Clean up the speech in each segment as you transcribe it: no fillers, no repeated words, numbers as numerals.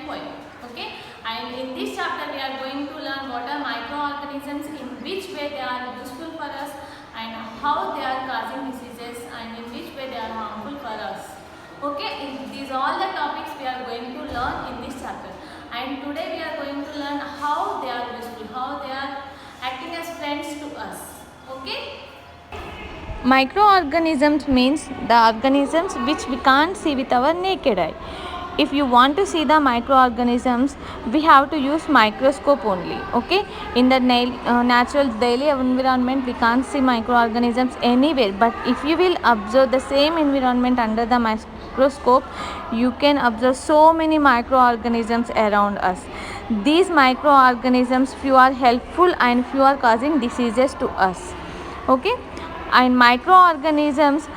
and poem. Okay, and in this chapter we are going to learn what are microorganisms, in which way they are useful for us, and how they are causing diseases, and in which way they are harmful for us. Okay, these are all the topics we are going to learn in this chapter, and today we are going to learn how they are useful, how they are acting as friends to us. Okay. Microorganisms means the organisms which we can't see with our naked eye. If you want to see the microorganisms, we have to use microscope only. Okay, in the natural daily environment we can't see microorganisms anywhere, but if you will observe the same environment under the microscope, you can observe so many microorganisms around us. These microorganisms, few are helpful and few are causing diseases to us. Okay, and microorganisms,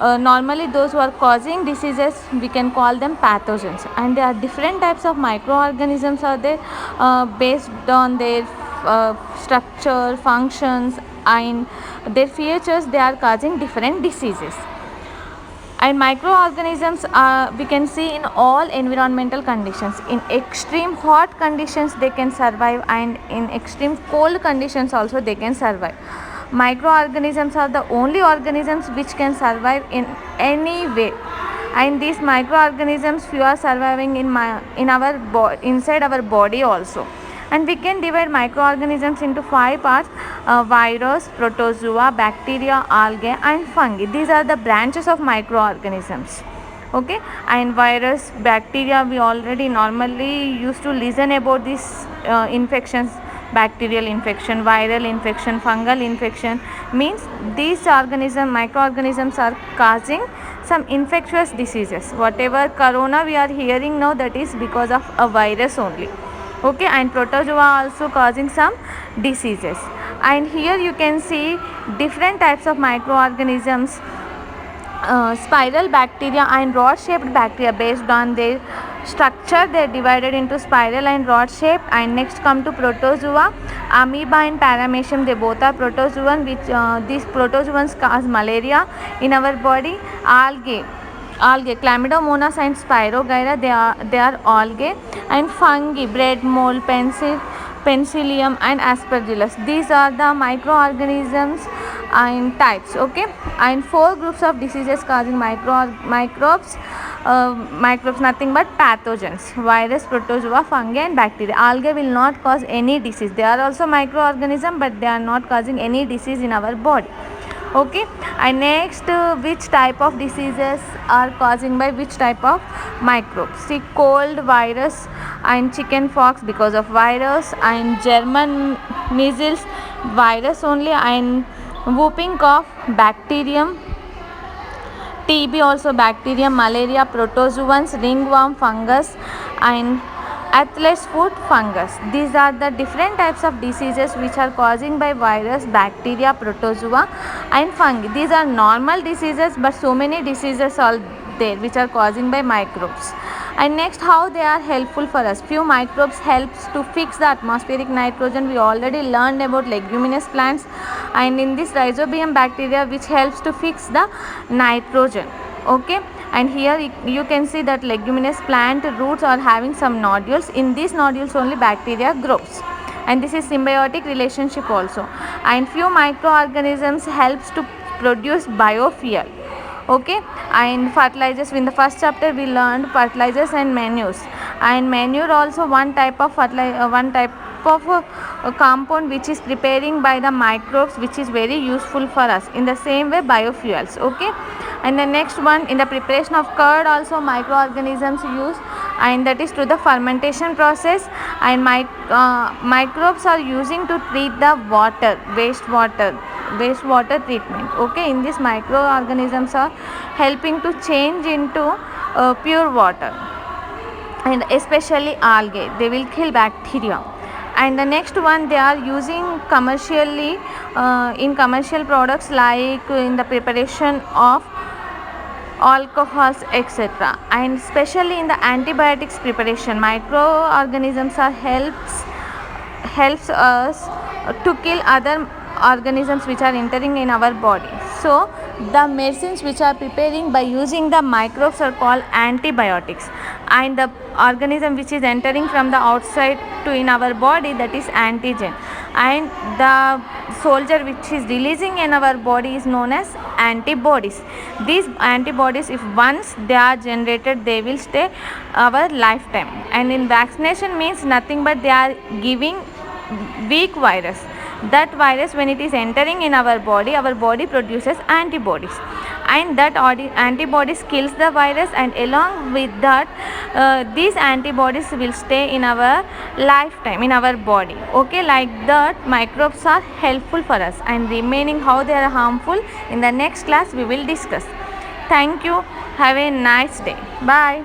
normally those who are causing diseases, we can call them pathogens, and there are different types of microorganisms are there, based on their structure, functions, and their features. They are causing different diseases. And microorganisms we can see in all environmental conditions. In extreme hot conditions they can survive, and in extreme cold conditions also they can survive. Microorganisms are the only organisms which can survive in any way, and these microorganisms few are surviving in our inside our body also. And we can divide microorganisms into 5 parts: virus, protozoa, bacteria, algae, and fungi. These are the branches of microorganisms. Okay, and virus, bacteria, we already normally used to listen about these infections: bacterial infection, viral infection, fungal infection. Means these microorganisms are causing some infectious diseases. Whatever corona we are hearing now, that is because of a virus only. Okay, and protozoa also causing some diseases. And here you can see different types of microorganisms: spiral bacteria and rod shaped bacteria. Based on their structure they are divided into spiral and rod shaped. And next come to protozoa: amoeba and paramecium, they both are protozoan, which these protozoans cause malaria in our body. Algae, chlamydomonas and spirogyra, they are algae. And fungi: bread mold, penicillium, and aspergillus. These are the microorganisms and types. Okay, and 4 groups of diseases causing microbes. Microbes nothing but pathogens: virus, protozoa, fungi, and bacteria. Algae will not cause any disease. They are also microorganism, but they are not causing any disease in our body. Okay, and next, which type of diseases are causing by which type of microbes? See, cold virus and chicken pox because of virus, and German measles virus only, and whooping cough bacterium, TB also bacterium, malaria protozoans, ringworm fungus, and athlete's foot fungus. These are the different types of diseases which are causing by virus, bacteria, protozoa, and fungi. These are normal diseases, but so many diseases are there which are causing by microbes. And next, how they are helpful for us. Few microbes helps to fix the atmospheric nitrogen. We already learned about leguminous plants, and in this rhizobium bacteria which helps to fix the nitrogen. Okay, and here you can see that leguminous plant roots are having some nodules. In these nodules only bacteria grows, and this is symbiotic relationship also. And few microorganisms helps to produce biofuel. Okay, and fertilizers. In the first chapter we learned fertilizers and manures, and manure also one type of compound which is preparing by the microbes, which is very useful for us. In the same way biofuels. Okay, and the next one, in the preparation of curd also microorganisms use, and that is through the fermentation process. And microbes are using to treat the wastewater treatment. Okay, in this microorganisms are helping to change into pure water, and especially algae, they will kill bacteria. And the next one, they are using commercially in commercial products, like in the preparation of alcohols, etc. And especially in the antibiotics preparation, microorganisms are helps us to kill other organisms which are entering in our body. So the medicines which are preparing by using the microbes are called antibiotics, and the organism which is entering from the outside to in our body, that is antigen, and the soldier which is releasing in our body is known as antibodies. These antibodies, if once they are generated, they will stay our lifetime. And in vaccination means nothing but they are giving weak virus. That virus, when it is entering in our body produces antibodies, and that antibodies kills the virus, and along with that these antibodies will stay in our lifetime in our body. Okay, like that microbes are helpful for us, and remaining how they are harmful in the next class we will discuss. Thank you. Have a nice day. Bye.